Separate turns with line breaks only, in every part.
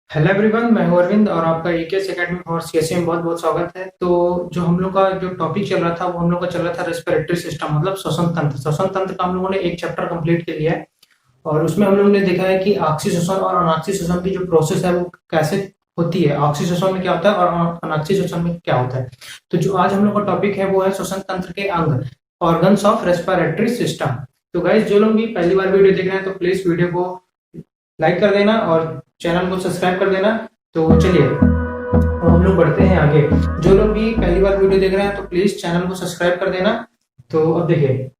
Hello everyone, मैं हूं अरविंद और आपका एकेएस एकेडमी फॉर सीएसई में बहुत बहुत स्वागत है। तो जो हम लोग का जो टॉपिक चल रहा था वो हम लोग का चल रहा था रेस्पिरेटरी सिस्टम, मतलब श्वसन तंत्र। श्वसन तंत्र का हम लोगों ने एक चैप्टर कंप्लीट कर लिया है और उसमें हम लोगों ने देखा है कि ऑक्सीश्वसन और अनॉक्सीश्वसन की जो प्रोसेस है वो कैसे होती है, ऑक्सीश्वसन में क्या होता है और अनॉक्सीश्वसन में क्या होता है। तो जो आज हम लोग का टॉपिक है वो है श्वसन तंत्र के अंग, ऑर्गन्स ऑफ रेस्पिरेटरी सिस्टम। तो गाइस, जो लोग भी पहली बार वीडियो देख रहे हैं तो प्लीज वीडियो को लाइक कर देना और चैनल को सब्सक्राइब कर देना। तो चलिए, अब हम लोग बढ़ते हैं आगे। जो लोग भी पहली बार वीडियो देख रहे हैं तो प्लीज चैनल को सब्सक्राइब कर देना। तो अब देखिए,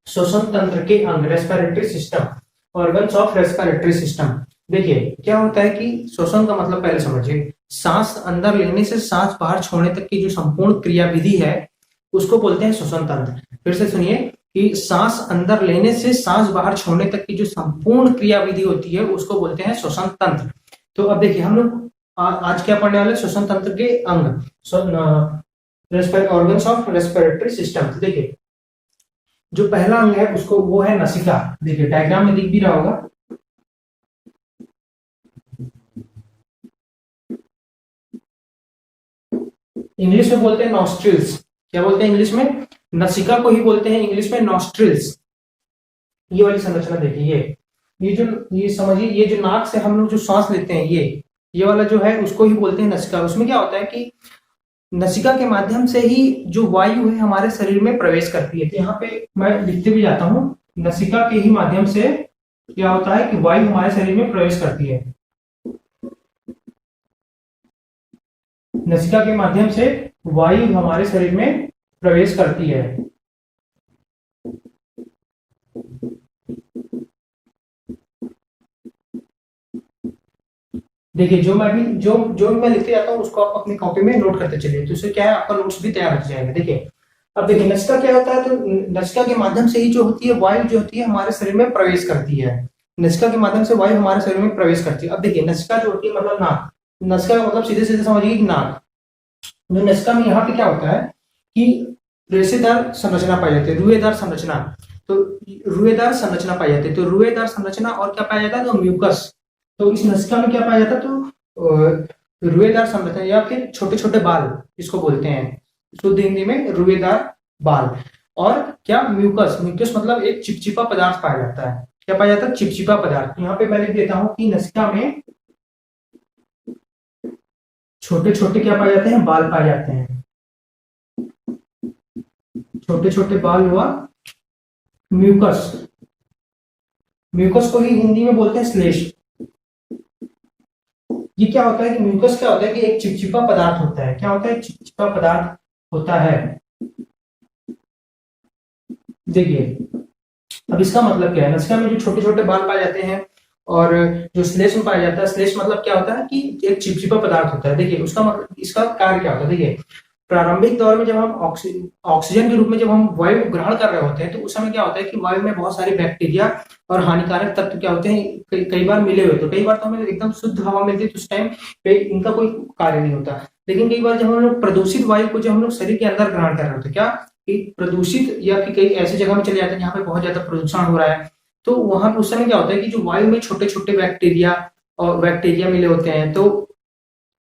श्वसन तंत्र के अंग, respiratory system, organs of respiratory system. देखिए क्या होता है कि श्वसन का मतलब पहले समझिए, सांस अंदर लेने से सांस बाहर छोड़ने तक की जो संपूर्ण क्रिया विधि है उसको बोलते हैं श्वसन तंत्र। फिर से सुनिए कि सांस अंदर लेने से सांस बाहर छोड़ने तक की जो संपूर्ण क्रिया विधि होती है उसको बोलते हैं श्वसन तंत्र। तो अब देखिए हम लोग आज क्या पढ़ने वाले, श्वसन तंत्र के अंग, ऑर्गन्स ऑफ रेस्पिरेटरी सिस्टम। तो देखिए जो पहला अंग है उसको वो है नसिका। देखिए डायग्राम में दिख भी रहा होगा। इंग्लिश में बोलते हैं नॉस्ट्रिल्स। क्या बोलते हैं इंग्लिश में? नसिका को ही बोलते हैं इंग्लिश में नॉस्ट्रिल्स। ये वाली संरचना देखिए, ये जो, ये समझिए, ये जो नाक से हम लोग जो सांस लेते हैं ये वाला जो है उसको ही बोलते हैं नसिका। उसमें क्या होता है कि नसिका के माध्यम से ही जो वायु है हमारे शरीर में प्रवेश करती है। तो यहाँ पे मैं लिखते भी जाता हूँ, नसिका के ही माध्यम से क्या होता है कि वायु हमारे शरीर में प्रवेश करती है। नसिका के माध्यम से वायु हमारे शरीर में प्रवेश करती है। देखिए जो मैं लिखते जाता हूँ उसको आप अपनी कॉपी में नोट करते चलिए, तो इससे क्या है आपका नोट्स भी तैयार हो जाएगा। देखिए अब देखिए नसिका क्या होता है, तो नसिका के माध्यम से ही जो होती है वायु जो होती है हमारे शरीर में प्रवेश करती है। नसिका के माध्यम से वायु हमारे शरीर में प्रवेश करती है। अब देखिए नसिका जो होती है मतलब नाक, नसिका का मतलब सीधे सीधे समझिए कि नाक। जो नसिका में यहाँ पे क्या होता है कि रेशेदार संरचना पाई जाती है, रुएदार संरचना। तो रुएदार संरचना पाई जाती है, तो रुएदार संरचना और क्या पाया जाता है, तो म्यूकस। तो इस नसिका में क्या पाया जाता है, तो रुएदार संरचना या फिर छोटे छोटे बाल इसको बोलते हैं, शुद्ध हिंदी में रुएदार बाल। और क्या, म्यूकस। म्यूकस मतलब एक चिपचिपा पदार्थ पाया जाता है। क्या पाया जाता है? चिपचिपा पदार्थ। यहाँ पे मैं लिख देता हूं कि नसिका में छोटे छोटे क्या पाए जाते हैं, बाल पाए जाते हैं। छोटे छोटे बाल हुआ म्यूकस। म्यूकस को ही हिंदी में बोलते हैं श्लेष्म। ये क्या होता है कि म्यूकस क्या होता है कि एक चिपचिपा पदार्थ होता है। क्या होता है? चिपचिपा पदार्थ होता है। देखिए अब इसका मतलब क्या है, नसिका में जो छोटे छोटे बाल पाए जाते हैं और जो श्लेष्म पाया जाता है, श्लेष्म मतलब क्या होता है कि एक चिपचिपा पदार्थ होता है। देखिए उसका मतलब, इसका कार्य क्या होता है। देखिए प्रारंभिक दौर में जब हम ऑक्सीजन के रूप में जब हम वायु ग्रहण कर रहे होते हैं तो उस समय क्या होता है कि वायु में बहुत सारे बैक्टीरिया और हानिकारक तत्व क्या होते हैं, कई बार मिले हुए। तो कई बार तो हमें एकदम शुद्ध हवा मिलती है तो उस टाइम पे इनका कोई कार्य नहीं होता। लेकिन कई बार जब हम लोग प्रदूषित वायु को जब हम लोग शरीर के अंदर ग्रहण कर रहे होते हैं, क्या कि प्रदूषित या फिर कई ऐसी जगह में चले जाते हैं जहाँ पे बहुत ज्यादा प्रदूषण हो रहा है, तो वहां पे उस समय क्या होता है कि जो वायु में छोटे छोटे बैक्टीरिया मिले होते हैं, तो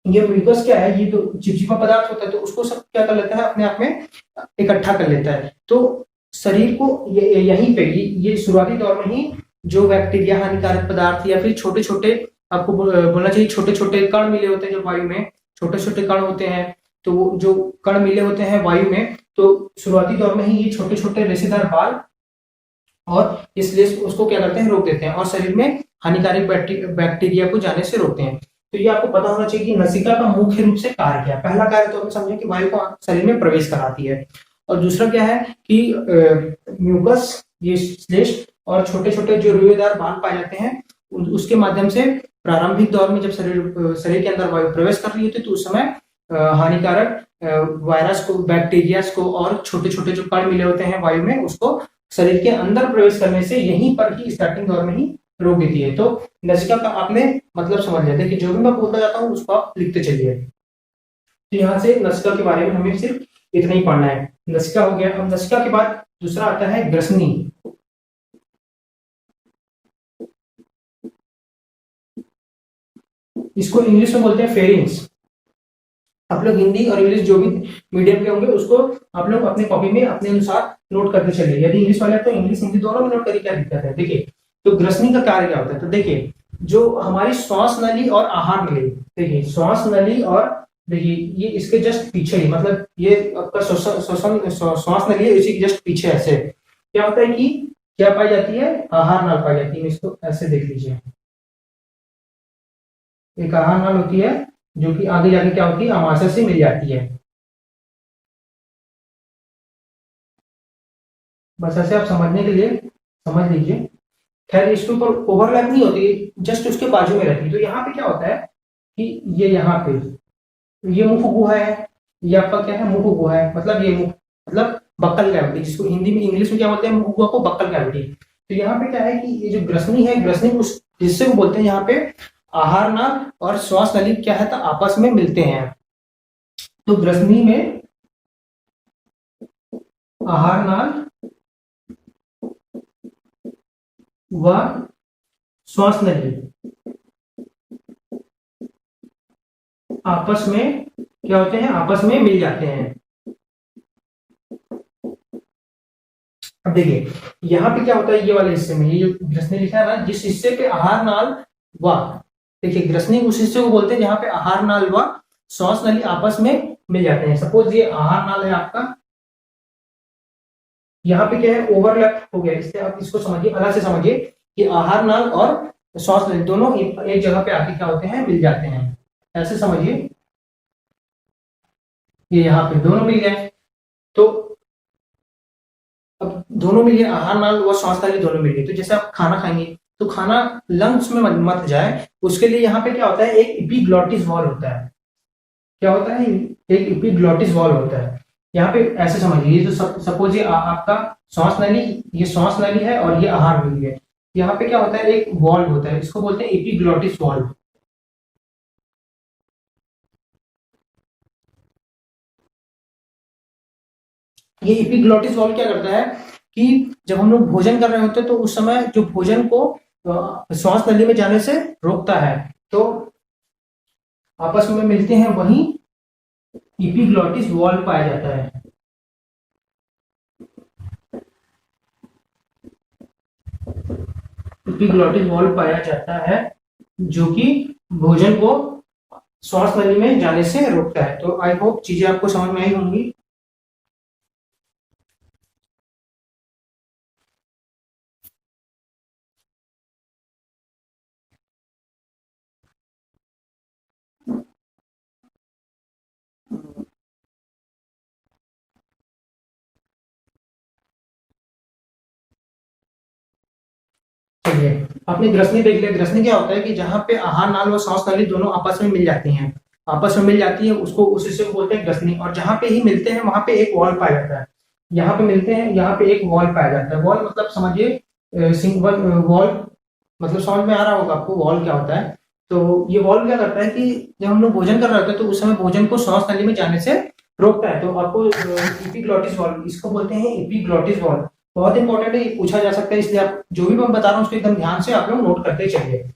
ये म्यूकस क्या है, ये तो चिपचिपा पदार्थ होता है तो उसको सब क्या कर लेता है, अपने आप में इकट्ठा कर लेता है। तो शरीर को यहीं पे ये शुरुआती दौर में ही जो बैक्टीरिया, हानिकारक पदार्थ या फिर छोटे छोटे, आपको बोलना चाहिए छोटे छोटे कण मिले होते हैं जो वायु में, छोटे छोटे कण होते हैं। तो वो जो कण मिले होते हैं वायु में, तो शुरुआती दौर में ही ये छोटे छोटे रेशेदार बाल और इसलिए उसको क्या करते हैं, रोक देते हैं और शरीर में हानिकारक बैक्टीरिया को जाने से रोकते हैं। तो ये आपको पता होना चाहिए कि नसिका का मुख्य रूप से कार्य क्या है। पहला कार्य तो हम समझे कि वायु को शरीर में प्रवेश कराती है, और दूसरा क्या है कि म्यूकस, ये श्लेष्म और छोटे छोटे जो रुएदार बाल पाए जाते हैं उसके माध्यम से प्रारंभिक दौर में जब शरीर के अंदर वायु प्रवेश कर रही होती है तो उस समय हानिकारक वायरस को, बैक्टीरिया को और छोटे छोटे जो कण मिले होते हैं वायु में उसको शरीर के अंदर प्रवेश करने से यहीं पर ही स्टार्टिंग दौर में ही रोक देती है। तो नसिका का आपने मतलब समझ लिया। देखिए जो भी मैं बोलता जाता हूँ उसको आप लिखते चलिए। तो यहाँ से नसिका के बारे में हमें सिर्फ इतना ही पढ़ना है। नसिका हो गया। अब नसिका के बाद दूसरा आता है ग्रसनी। इसको इंग्लिश में बोलते हैं फेरिंग्स। आप लोग हिंदी और इंग्लिश जो भी मीडियम के होंगे उसको आप लोग अपने कॉपी में अपने अनुसार नोट करते चलिए। यदि इंग्लिश वाले हैं तो इंग्लिश हिंदी दोनों में नोट करिए, क्या दिक्कत है। देखिए तो ग्रसनी का कार्य क्या होता है, तो देखिए जो हमारी श्वास नली और आहार नली, देखिए श्वास नली और देखिए ये इसके जस्ट पीछे ही, मतलब ये आपका श्वास नली है, इसी के जस्ट पीछे ऐसे क्या होता है कि क्या पाई जाती है, आहार नाल पाई जाती है। इसको ऐसे देख लीजिए, एक आहार नाल होती है जो कि आगे जाके क्या होती है, अमाशय से मिल जाती है। बस ऐसे आप समझने के लिए समझ लीजिए। खैर इसके ऊपर ओवरलैप नहीं होती, जस्ट उसके बाजू में रहती है। तो यहाँ पे क्या होता है कि ये यहाँ पे ये मुख गुहा है, ये आपका क्या है, मुख गुहा है, मतलब ये मुख मतलब बक्कल कैविटी, जिसको हिंदी में इंग्लिश में क्या बोलते हैं, मुख गुहा को बक्कल कैविटी। तो यहाँ पे क्या है कि ये जो ग्रसनी है, ग्रसनी उस हिस्से को बोलते हैं यहाँ पे आहार नाल और श्वास नली क्या है, तो आपस में मिलते हैं। तो ग्रसनी में आहार नाल व श्वास नली आपस में क्या होते हैं, आपस में मिल जाते हैं। अब देखिए यहाँ पे क्या होता है, ये वाले हिस्से में ये जो ग्रसनी लिखा है ना, जिस हिस्से पे आहार नाल व, देखिए ग्रसनी उस हिस्से को बोलते हैं जहां पे आहार नाल व श्वास नली आपस में मिल जाते हैं। सपोज ये आहार नाल है आपका, यहाँ पे क्या है, ओवरलैप हो गया, इससे आप इसको समझिए, अलग से समझिए कि आहार नाल और श्वास नली दोनों एक जगह पे आके क्या होते हैं, मिल जाते हैं। ऐसे समझिए, ये यहाँ पे दोनों मिल गए। तो अब दोनों मिल गए, आहार नाल व श्वास नली दोनों मिल गए। तो जैसे आप खाना खाएंगे तो खाना लंग्स में मत जाए, उसके लिए यहाँ पे क्या होता है, एक एपिग्लॉटिस वॉल होता है। क्या होता है, एक एपिग्लॉटिस वॉल होता है। यहाँ पे ऐसे समझिए, ये जो सपोज ये आपका श्वास नली, ये श्वास नली है और ये आहार नली है। यहाँ पे क्या होता है, एक वॉल्व होता है, इसको बोलते हैं एपिग्लॉटिस वॉल्व। ये एपिग्लॉटिस वॉल्व क्या करता है कि जब हम लोग भोजन कर रहे होते हैं तो उस समय जो भोजन को श्वास नली में जाने से रोकता है, तो आपस में मिलते हैं, वहीं एपिग्लॉटिस वॉल्व पाया जाता है। एपिग्लॉटिस वॉल्व पाया जाता है जो कि भोजन को श्वास नली में जाने से रोकता है। तो आई होप चीजें आपको समझ में आई होंगी। चलिए आपने ग्रसनी देख लिया। ग्रसनी क्या होता है कि जहां पे आहार नाल व श्वास नली दोनों आपस में मिल जाती हैं, आपस में मिल जाती है, उसको उस हिस्से को बोलते हैं ग्रसनी। और जहां पे ही मिलते हैं वहां पे एक वॉल पाया जाता है। यहाँ पे मिलते हैं, यहाँ पे एक वॉल पाया जाता है। वॉल मतलब समझिए सिंगल वॉल, मतलब समझ में आ रहा होगा आपको वॉल क्या होता है। तो ये वॉल क्या करता है कि जब हम लोग भोजन कर रहे होते हैं तो उस समय भोजन को श्वास नली में जाने से रोकता है। तो आपको एपिग्लॉटिस वॉल्व, इसको बोलते हैं एपिग्लॉटिस वॉल्व। बहुत इंपॉर्टेंट है, ये पूछा जा सकता है, इसलिए आप जो भी मैं बता रहा हूँ उसको एकदम ध्यान से आप लोग नोट करते चलिए।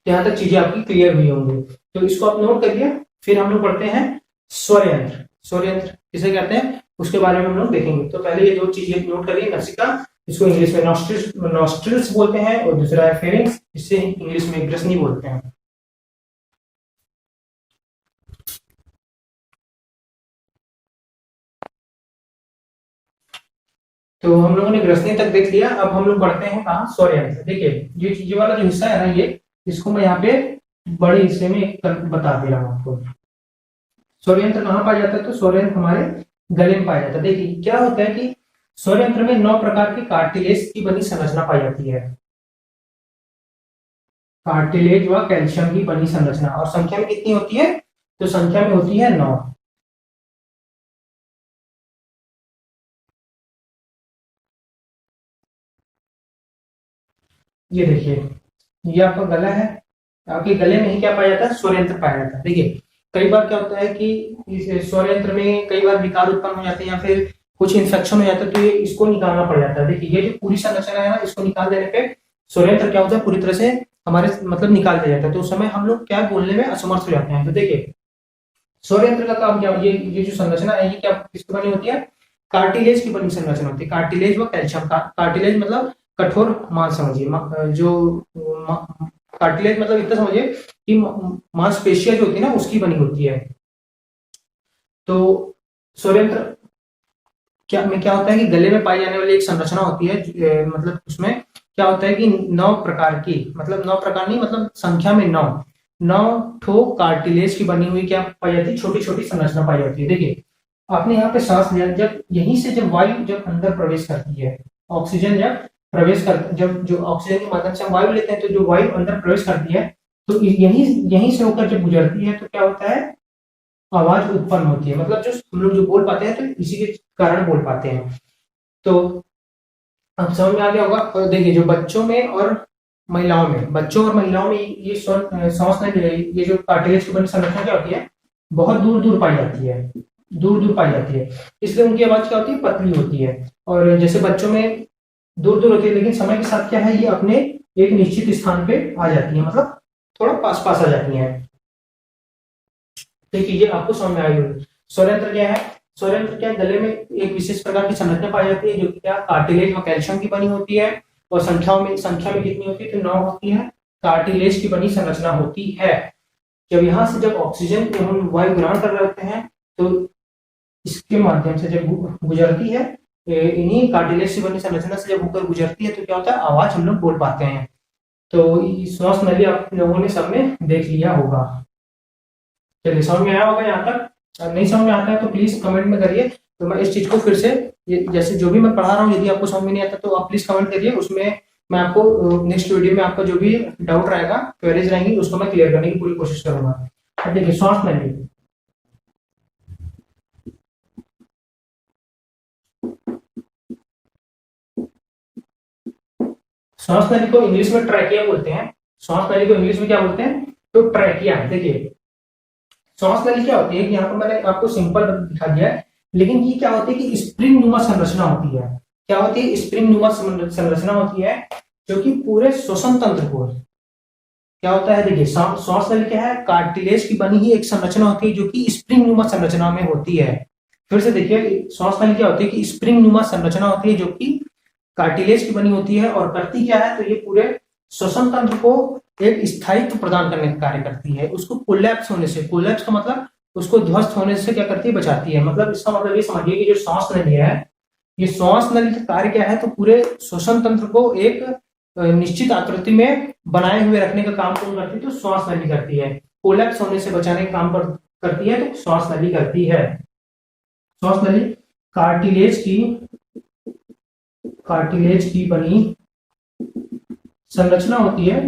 यहाँ तक चीजें आपकी क्लियर हुई होंगी, तो इसको आप नोट करिए। फिर हम लोग पढ़ते हैं स्वर यंत्र। स्वर यंत्र किसे कहते हैं उसके बारे में हम लोग देखेंगे। तो पहले ये दो चीजें नोट करिए, नसिका, इसको इंग्लिश में नॉस्ट्रिल्स बोलते हैं, और दूसरा है फेरिंक्स, इससे इंग्लिश में ग्रसनी बोलते हैं। तो हम लोगों ने ग्रसनी तक देख लिया। अब हम लोग बढ़ते हैं कहाँ, स्वर यंत्र। देखिए ये वाला जो हिस्सा है ना, ये इसको मैं यहाँ पे बड़े हिस्से में बता दे रहा हूँ आपको। स्वर यंत्र कहाँ पाया जाता है, तो स्वर यंत्र हमारे गले में पाया जाता है। देखिए क्या होता है कि स्वर यंत्र में 9 प्रकार के कार्टिलेज की बनी संरचना पाई जाती है। कार्टिलेज व कैल्शियम की बनी संरचना, और संख्या में कितनी होती है, तो संख्या में होती है 9। ये देखिए ये आपका गला है, आपके गले में ही क्या पाया जाता है, स्वर यंत्र पाया जाता है। देखिए कई बार क्या होता है कि इस स्वर यंत्र में कई बार विकार उत्पन्न हो जाते हैं या फिर कुछ इन्फेक्शन हो जाता है, तो ये इसको निकालना पड़ जाता है। देखिए ये जो पूरी संरचना है ना, इसको निकाल देने पे स्वर यंत्र क्या होता है, पूरी तरह से हमारे मतलब निकाल दिया जाता है, तो उस समय हम लोग क्या बोलने में असमर्थ हो जाते हैं। तो देखिए सौर यंत्र का काम क्या, ये जो संरचना है ये क्या किसकी बनी होती है, कार्टिलेज की बनी संरचना होती है। कार्टिलेज व कैल्शियम का, कार्टिलेज मतलब कठोर मांस समझिए, जो कार्टिलेज मतलब इतना समझिए कि मांसपेशियां जो होती है ना उसकी बनी होती है। तो सौर यंत्र क्या होता है कि गले में पाई जाने वाली एक संरचना होती है, मतलब उसमें क्या होता है कि 9 प्रकार की, मतलब 9 प्रकार नहीं, मतलब संख्या में 9 ठो कार्टिलेज की बनी हुई क्या पाई जाती है, छोटी छोटी संरचना पाई जाती है। देखिए आपने यहाँ पे सांस लिया, जब यहीं से जब वायु जब अंदर प्रवेश करती है, ऑक्सीजन जब प्रवेश कर, जब जो ऑक्सीजन के माध्यम से हम वायु लेते हैं, तो जो वायु अंदर प्रवेश करती है तो यहीं यहीं से होकर जब गुजरती है तो क्या होता है, आवाज उत्पन्न होती है। मतलब जो हम लोग जो बोल पाते हैं तो इसी के कारण बोल पाते हैं। तो अब समझ में आ गया होगा। और देखिए जो बच्चों में और महिलाओं में, बच्चों और महिलाओं में ये सांस नहीं, ये जो कार्टिलेज की बनी संरचना क्या होती है, बहुत दूर दूर पाई जाती है, दूर दूर पाई जाती है, इसलिए उनकी आवाज क्या होती है, पतली होती है। और जैसे बच्चों में दूर दूर होती है, लेकिन समय के साथ क्या है, ये अपने एक निश्चित स्थान पे आ जाती है, मतलब थोड़ा पास पास आ जाती है। देखिए ये आपको समझ में आई होगी। स्वरयंत्र क्या है, स्वरयंत्र क्या है, गले में एक विशेष प्रकार की संरचना पाई जाती है जो कि क्या कार्टिलेज व कैल्शियम की बनी होती है, और संख्या में कितनी होती है, तो 9 होती है, कार्टिलेज की बनी संरचना होती है। जब यहाँ से जब ऑक्सीजन को हम वायु ग्रहण कर रहे होते हैं तो इसके माध्यम से जब गुजरती है, इन्हीं कार्टिलेज से बनी संरचना से जब होकर गुजरती है तो क्या होता है, आवाज हम लोग बोल पाते हैं। तो श्वास नली आप लोगों ने सब में देख लिया होगा। चलिए समझ में आया होगा यहाँ तक। नहीं समझ में आता है तो प्लीज कमेंट में करिए, तो मैं इस चीज को फिर से जैसे जो भी मैं पढ़ा रहा हूँ यदि आपको समझ में नहीं आता तो आप प्लीज कमेंट करिए, उसमें मैं आपको नेक्स्ट वीडियो में आपका जो भी डाउट रहेगा, क्वेरीज रहेंगी, उसको मैं क्लियर करने की पूरी कोशिश करूंगा। अब देखिए श्वास नली, श्वास नली को इंग्लिश में ट्रैकिया बोलते हैं। श्वास नली को इंग्लिश में क्या बोलते हैं, तो ट्रैकिया। देखिए श्वास नली क्या होती है, यहाँ पर मैंने आपको सिंपल दिखा दिया है, लेकिन ये क्या होती है कि स्प्रिंग नुमा संरचना होती है। क्या होती है, स्प्रिंग नुमा संरचना होती है जो कि पूरे श्वसन तंत्र को, क्या होता है, देखिए श्वास नली क्या है, कार्टिलेज की बनी ही एक संरचना होती है जो कि स्प्रिंग नुमा संरचना में होती है। फिर से देखिए श्वास नली क्या होती है कि स्प्रिंग नुमा संरचना होती है जो कि कार्टिलेज की बनी होती है, और करती क्या है, तो ये पूरे श्वसन तंत्र को एक स्थायित्व प्रदान करने का कार्य करती है। उसको कोलैप्स होने से, कोलैप्स का मतलब उसको ध्वस्त होने से क्या करती है, बचाती है। मतलब इसका मतलब ये समझिए कि जो श्वास नली है, ये श्वास नली का कार्य क्या है, तो पूरे श्वसन तंत्र को एक निश्चित आकृति में बनाए हुए रखने का काम कौन करती है, तो श्वास नली करती है। कोलैप्स होने से बचाने का काम करती है तो श्वास नली करती है। श्वास नली कार्टिलेज की बनी संरचना होती है,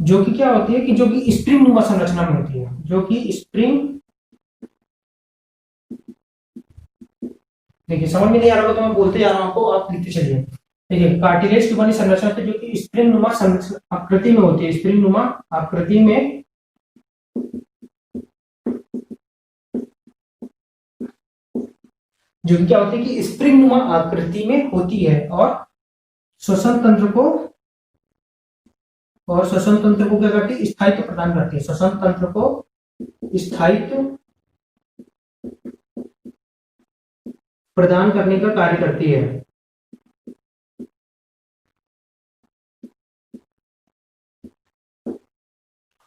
जो कि क्या होती है कि जो कि स्प्रिंग नुमा संरचना में होती है, जो कि स्प्रिंग, देखिए समझ में नहीं आ रहा होगा तो मैं बोलते जा रहा हूं आपको, आप लिखते चलिए। देखिए कार्टिलेज की बनी संरचना होती है जो कि स्प्रिंग नुमा आकृति में होती है, स्प्रिंग नुमा आकृति में, जो कि क्या होती है कि स्प्रिंग नुमा आकृति में होती है, और श्वसन तंत्र को क्या करती है, स्थायित्व प्रदान करती है। श्वसन तंत्र को स्थायित्व प्रदान करने का कार्य करती है।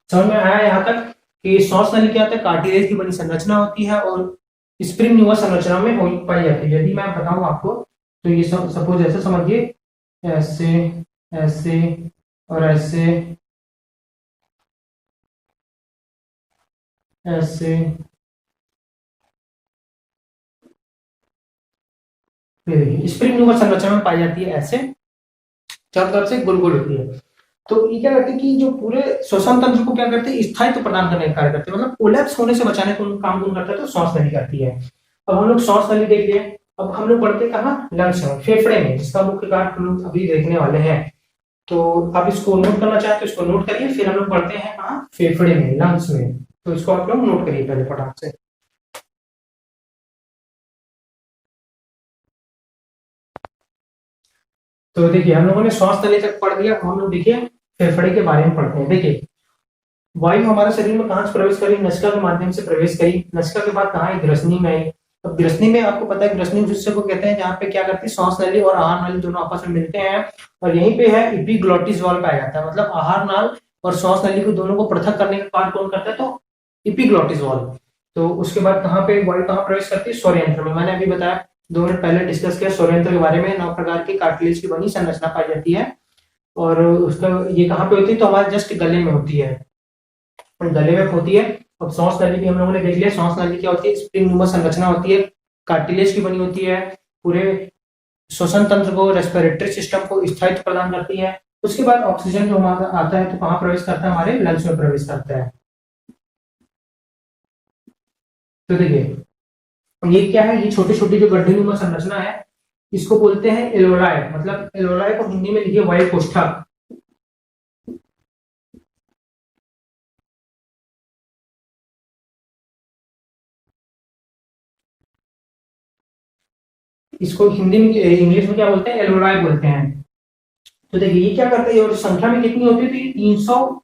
समझ में आया यहाँ तक कि श्वास नली क्या होता है, कार्टिलेज की बनी संरचना होती है और स्प्रिंग न्यूमा संरचना में पाई जाती है। यदि मैं बताऊं आपको तो ये सपोज ऐसे समझिए, ऐसे ऐसे और ऐसे ऐसे, स्प्रिंग न्यूमा संरचना में पाई जाती है, ऐसे चारों तरफ से गोल गोल होती है। तो ये क्या करते हैं कि जो पूरे श्वसन तंत्र को क्या करते हैं, स्थायित्व प्रदान करने का कार्य करते हैं, मतलब कोलैप्स होने से बचाने का काम कौन करता है, तो श्वास नली करती है। अब हम लोग श्वास नली देख लिए, अब हम लोग बढ़ते कहाँ, लंग्स में, फेफड़े में, जिसका मुख्य कार्य हम लोग अभी देखने वाले हैं। तो आप इसको नोट करना चाहे तो इसको नोट करिए, फिर हम लोग बढ़ते हैं कहाँ, फेफड़े में, लंग्स में। तो इसको आप लोग नोट करिए पहले फटाक से। तो देखिए हम लोगों ने श्वास नली तक पढ़ लिया, हम लोग देखिए फेफड़े के बारे में पढ़ते हैं। देखिए वायु हमारे शरीर में कहाँ से प्रवेश करी, नसिका के माध्यम से प्रवेश करी, नसिका के बाद कहाँ आई, ग्रसनी में आई। अब ग्रसनी में आपको पता है ग्रसनी उस हिस्से को कहते हैं जहाँ पे क्या करती है, श्वास नली और आहार नली दोनों आपस में मिलते हैं, और यहीं पे है इपिग्लोटिस वाल्व पाया जाता है। मतलब आहार नाल और श्वास नली को दोनों को पृथक करने का कार्य कौन करता है, तो इपिग्लोटिस वाल्व। तो उसके बाद कहाँ पे वायु कहाँ प्रवेश करती है, स्वरयंत्र में। मैंने अभी बताया 2 मिनट पहले डिस्कस किया स्वरयंत्र के बारे में। 9 प्रकार की कार्टिलेज की बनी संरचना पाई जाती है, और उसका ये कहाँ पे होती है, तो हमारे जस्ट गले में होती है, गले में होती है। अब श्वास नली भी हम लोगों ने देख लिया, श्वास नली क्या होती है, स्प्रिंग नुमा संरचना होती है, कार्टिलेज की बनी होती है, पूरे श्वसन तंत्र को, रेस्पिरेटरी सिस्टम को स्थायित्व प्रदान करती है। उसके बाद ऑक्सीजन जो हमारा आता है तो कहाँ प्रवेश करता है, हमारे लंग्स में प्रवेश करता है। तो देखिए ये क्या है, ये छोटी छोटी जो गड्ढेनुमा संरचना है इसको बोलते हैं एल्वोलाई। मतलब एल्वोलाई को हिंदी में लिखिए वायु कोष्ठक। इसको हिंदी में, इंग्लिश में क्या बोलते हैं, एल्वोलाई बोलते हैं। तो देखिए ये क्या करता है, और संख्या में कितनी होती है, तो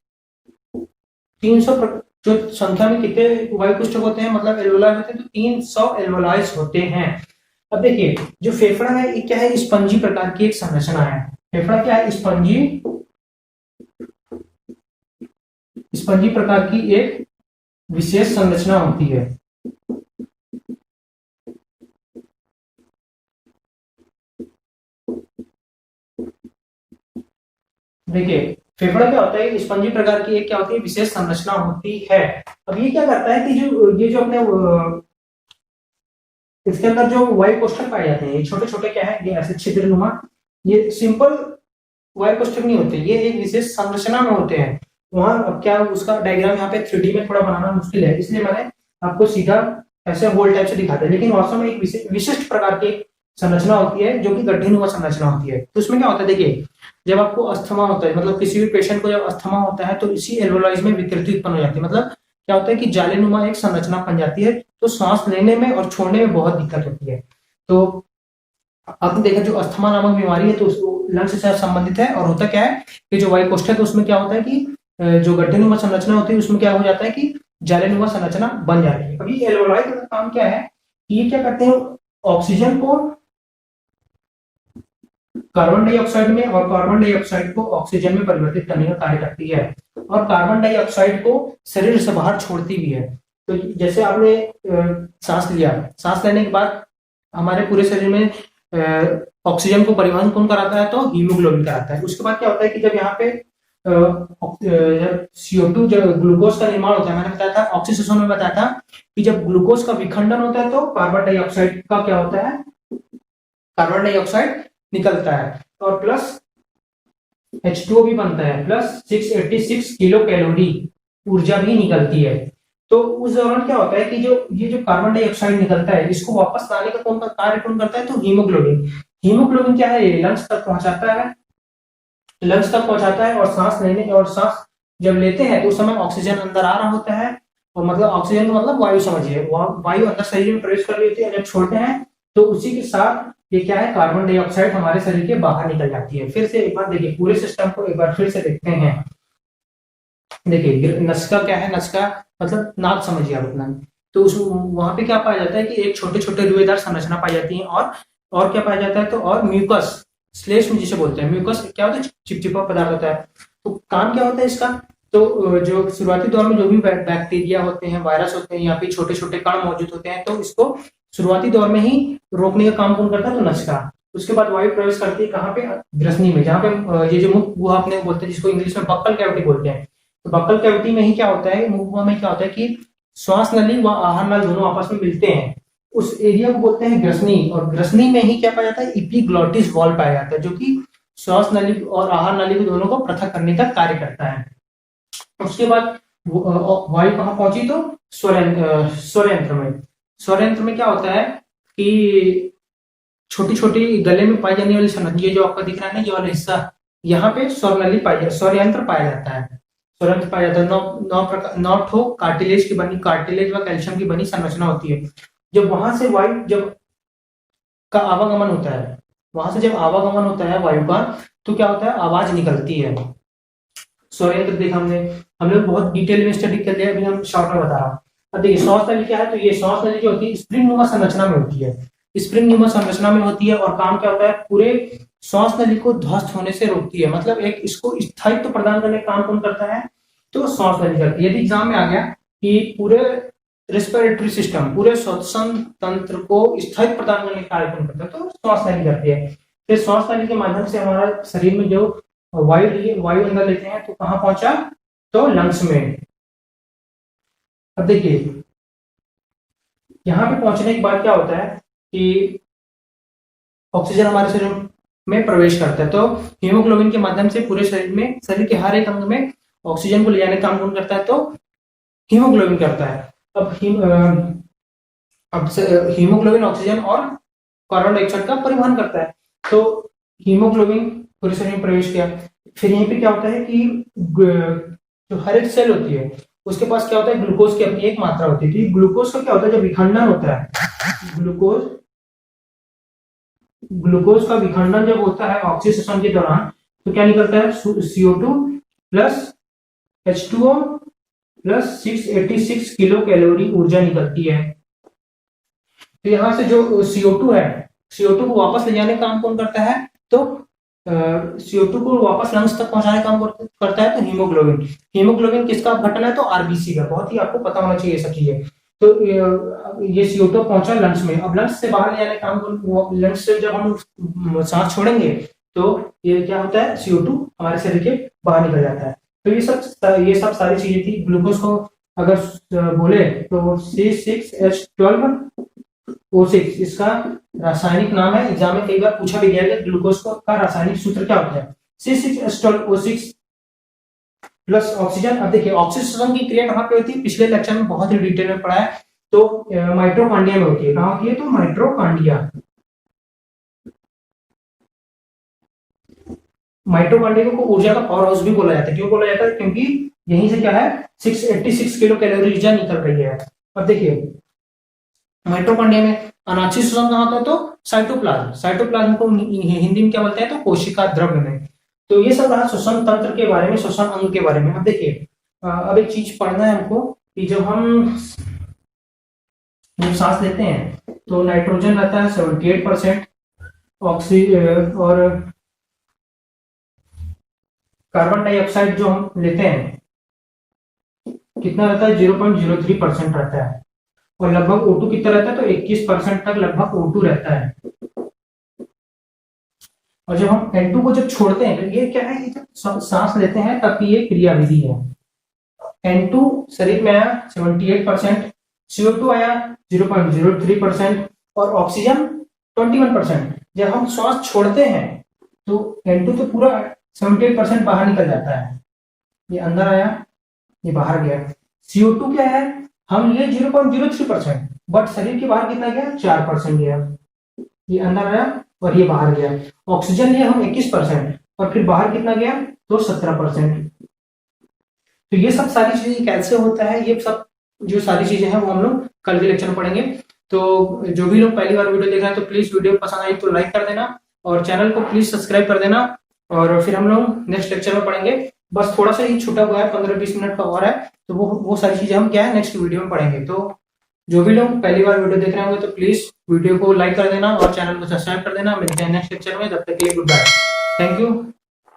300 जो संख्या में कितने वायु कोष्ठक होते हैं, मतलब एल्वोलाई होते हैं, तो 300 एल्वोलाइज होते हैं। अब देखिए जो फेफड़ा है ये क्या है, स्पंजी प्रकार की एक संरचना है। फेफड़ा क्या है, स्पंजी प्रकार की एक विशेष संरचना होती है। देखिए फेफड़ा क्या होता है, स्पंजी प्रकार की एक क्या होती है, विशेष संरचना होती है। अब ये क्या करता है कि जो अपने इसके अंदर जो वायु कोष्ठक पाए जाते हैं, ये छोटे छोटे क्या है, ये ऐसे छिद्रनुमा, ये सिंपल वायु कोष्ठक नहीं होते, ये एक विशेष संरचना में होते हैं। वहां अब क्या उसका डायग्राम यहाँ पे 3D में थोड़ा बनाना मुश्किल है, इसलिए मैंने आपको सीधा ऐसे होल टाइप से दिखाते हैं, लेकिन वास्तव में एक विशिष्ट प्रकार की संरचना होती है जो कि गड्ढेनुमा संरचना होती है। तो उसमें क्या होता है, देखिए जब आपको अस्थमा होता है, मतलब किसी भी पेशेंट को जब अस्थमा होता है तो इसी एल्वोलाइज में विकृति उत्पन्न हो जाती है। मतलब क्या होता है कि जालीनुमा एक संरचना बन जाती है, तो सांस लेने में और छोड़ने में बहुत दिक्कत होती है। तो आपने देखा जो अस्थमा नामक बीमारी है तो लंग्स से संबंधित है, और होता क्या है कि जो वायु कोष्ठक है उसमें क्या होता है कि जो गड्ढेनुमा संरचना होती है उसमें क्या हो जाता है कि जालीनुमा संरचना बन जाती है। अभी एल्वोलाई का काम क्या है, ये क्या करते हैं, ऑक्सीजन को कार्बन डाइऑक्साइड में और कार्बन डाइऑक्साइड को ऑक्सीजन में परिवर्तित करने का कार्य करती है, और कार्बन डाइऑक्साइड को शरीर से बाहर छोड़ती भी है। तो जैसे आपने सांस लिया, सांस लेने के बाद हमारे पूरे शरीर में ऑक्सीजन को परिवहन कौन कराता है, तो हीमोग्लोबिन कराता है। उसके बाद क्या होता है कि जब यहाँ पे CO2 जब ग्लूकोज का निर्माण होता है, मैंने बताया था ऑक्सीडेशन में बताया था कि जब ग्लूकोज का विखंडन होता है तो कार्बन डाइऑक्साइड का क्या होता है, कार्बन डाइऑक्साइड निकलता है, और प्लस H2O भी बनता है, प्लस 686 किलो कैलोरी ऊर्जा भी निकलती है। तो उस दौरान क्या होता है कि जो ये जो कार्बन डाइऑक्साइड निकलता है इसको वापस लाने का कौन कार्य कौन करता है, तो हीमोग्लोबिन। हीमोग्लोबिन क्या है, लंग्स तक पहुंचाता है, लंग्स तक पहुंचाता है, और सांस लेने और सांस जब लेते हैं तो उस समय ऑक्सीजन अंदर आ रहा होता है, और मतलब ऑक्सीजन का मतलब वायु समझिए, वायु अंदर शरीर में प्रवेश कर रही होती है, जब छोड़ते हैं तो उसी के साथ ये क्या है, कार्बन डाइऑक्साइड हमारे शरीर के बाहर निकल जाती है। फिर से एक बार देखिए पूरे सिस्टम को एक बार फिर से देखते हैं। देखिए नसिका क्या है, नसिका मतलब नाक समझिए आप अपना, तो उस वहां पे क्या पाया जाता है कि एक छोटे छोटे रुएदार संरचना पाई जाती है, और क्या पाया जाता है, तो और म्यूकस, श्लेष्म जिसे बोलते हैं, म्यूकस क्या होता है, चिपचिपा पदार्थ होता है। तो काम क्या होता है इसका, तो जो शुरुआती दौर में जो भी बैक्टीरिया होते हैं, वायरस होते हैं, या फिर छोटे छोटे कण मौजूद होते हैं, तो इसको शुरुआती दौर में ही रोकने का काम कौन करता है, तो नसिका। उसके बाद वायु प्रवेश करती है कहाँ पे, ग्रसनी में, जहाँ पे ये जो मुख गुहा अपने बोलते हैं जिसको इंग्लिश में बक्कल कैविटी बोलते हैं। तो बक्कल कैविटी में ही क्या होता है, मुख गुहा में क्या होता है कि श्वास नली व आहार नल दोनों आपस में मिलते हैं, उस एरिया को बोलते हैं ग्रसनी, और ग्रसनी में ही क्या पाया जाता है, इपिग्लोटिस वाल्व पाया जाता है, जो कि श्वास नली और आहार नली को दोनों को पृथक करने का कार्य करता है। उसके बाद वायु कहाँ पहुंची, तो स्वरयंत्र में। स्वरयंत्र में क्या होता है कि छोटी छोटी गले में पाई जाने वाली संरचना, ये जो आपका दिख रहा है ना, ये वाला हिस्सा, यहाँ पे स्वरनली स्वरयंत्र पाया जाता है, स्वरयंत्र पाया जाता है। 9 ठो कार्टिलेज की बनी, कार्टिलेज व कैल्शियम की बनी संरचना होती है। जब वहां से वायु जब का आवागमन होता है, वहां से जब आवागमन होता है वायु का, तो क्या होता है, आवाज निकलती है। स्वरयंत्र देखा हम लोग बहुत डिटेल में स्टडी कर लिया, अभी हम शॉर्ट में बता रहा हूँ। अब देखिए श्वास नली क्या है, तो ये श्वास नली जो होती है स्प्रिंग नुमा संरचना में होती है, स्प्रिंग नुमा संरचना में होती है, और काम क्या होता है, पूरे श्वास नली को ध्वस्त होने से रोकती है, मतलब एक इसको स्थायित्व प्रदान करने का काम कौन करता है, तो श्वास नली करती है। यदि एग्जाम में आ गया कि पूरे रेस्पिरेटरी सिस्टम, पूरे श्वसन तंत्र को स्थायित्व प्रदान करने का कार्य कौन करता है, तो श्वास नली करती है। फिर श्वास नली के माध्यम से हमारा शरीर में जो वायु अंदर लेते हैं, तो कहां पहुंचा, तो लंग्स में। अब देखिए यहां पे पहुंचने के बाद क्या होता है कि ऑक्सीजन हमारे शरीर में प्रवेश करता है, तो हीमोग्लोबिन के माध्यम से पूरे शरीर में, शरीर के हर एक अंग में ऑक्सीजन को ले जाने का काम कौन करता है, तो हीमोग्लोबिन करता है। अब हीमोग्लोबिन ऑक्सीजन और कार्बन डाइऑक्साइड का परिवहन करता है, तो हीमोग्लोबिन पूरे शरीर में प्रवेश किया। फिर यहीं पे क्या होता है कि जो हर एक सेल होती है उसके पास क्या होता है, ग्लूकोज की अपनी एक मात्रा होती है। तो ग्लूकोज का क्या होता है, जब विखंडन होता है, ग्लूकोज का विखंडन जब होता है ऑक्सीडेशन के दौरान, तो क्या निकलता है, CO2 plus H2O plus 686 kilo calorie ऊर्जा निकलती है। तो यहां से जो CO2 है, CO2 को वापस ले जाने का काम कौन करता है, तो CO2 को वापस लंग्स तक पहुंचाने का काम करता है, तो हीमोग्लोबिन। हीमोग्लोबिन किसका अपघटन है, तो आरबीसी का। बहुत ही आपको पता होना चाहिए ये सब चीजें। तो ये CO2 पहुंचा लंग्स में, अब लंग्स से बाहर ले जाने का काम, लंग्स से जब हम सांस छोड़ेंगे तो ये क्या होता है, CO2 हमारे शरीर के बाहर निकल जाता है। तो ये सब सारी चीजें थी। ग्लूकोज को अगर बोले तो C6H12O6 इसका रासायनिक नाम है। एग्जाम में कई बार पूछा भी गया है ग्लूकोज का रासायनिक सूत्र क्या होता है, C6H12O6 प्लस ऑक्सीजन। अब देखिए ऑक्सीजन की क्रिया कहाँ पे होती है, पिछले लेक्चर में बहुत ही डिटेल में पढ़ा है, तो माइटोकॉन्ड्रिया में होती है। कहाँ होती है, तो माइटोकॉन्ड्रिया। माइटोकॉन्ड्रिया को ऊर्जा का पावर हाउस भी बोला जाता है। क्यों बोला जाता है, क्योंकि यहीं से क्या है, 686 किलो कैलोरी ऊर्जा निकल रही है। अब देखिए माइटोकॉन्ड्रिया में अनाक्षी श्वसन कहाँ होता है, तो साइटोप्लाज्म। साइटोप्लाज्म को हिंदी में क्या बोलते हैं, तो कोशिका द्रव्य में। तो ये सब रहा श्वसन तंत्र के बारे में, श्वसन अंग के बारे में। अब देखिए अब एक चीज पढ़ना है हमको कि जब हम सांस लेते हैं तो नाइट्रोजन रहता है 78%, और कार्बन डाइऑक्साइड जो हम लेते हैं कितना रहता है, 0.03% रहता है, और लगभग O2 कितना रहता है, तो 21% तक लगभग O2 रहता है। और जब हम N2 को जब छोड़ते हैं, तो ये क्या है, ये जब सांस लेते हैं तब की ये क्रिया विधि है। N2 शरीर में आया 78%, CO2 आया 0.03%, और ऑक्सीजन 21%। जब हम श्वास छोड़ते हैं तो N2 तो पूरा 78% बाहर निकल जाता है, ये अंदर आया, ये बाहर गया। CO2 क्या है, हम लिए 0.03%, बट शरीर के बाहर कितना गया, 4% गया, ये अंदर आया और ये बाहर गया। ऑक्सीजन लिए हम 21%, और फिर बाहर कितना गया, तो 17%। तो ये सब सारी चीजें कैसे होता है, ये सब जो सारी चीजें हैं वो हम लोग कल के लेक्चर में पढ़ेंगे। तो जो भी लोग पहली बार वीडियो देख रहे हैं तो प्लीज वीडियो पसंद आई तो लाइक कर देना, और चैनल को प्लीज सब्सक्राइब कर देना, और फिर हम लोग नेक्स्ट लेक्चर में पढ़ेंगे। बस थोड़ा सा ही छूटा हुआ है, 15-20 मिनट का और है, तो वो सारी चीजें हम क्या है नेक्स्ट वीडियो में पढ़ेंगे। तो जो भी लोग पहली बार वीडियो देख रहे होंगे तो प्लीज वीडियो को लाइक कर देना और चैनल को सब्सक्राइब कर देना। मिलते हैं नेक्स्ट लेक्चर में, तब तक के लिए गुड बाय, थैंक यू।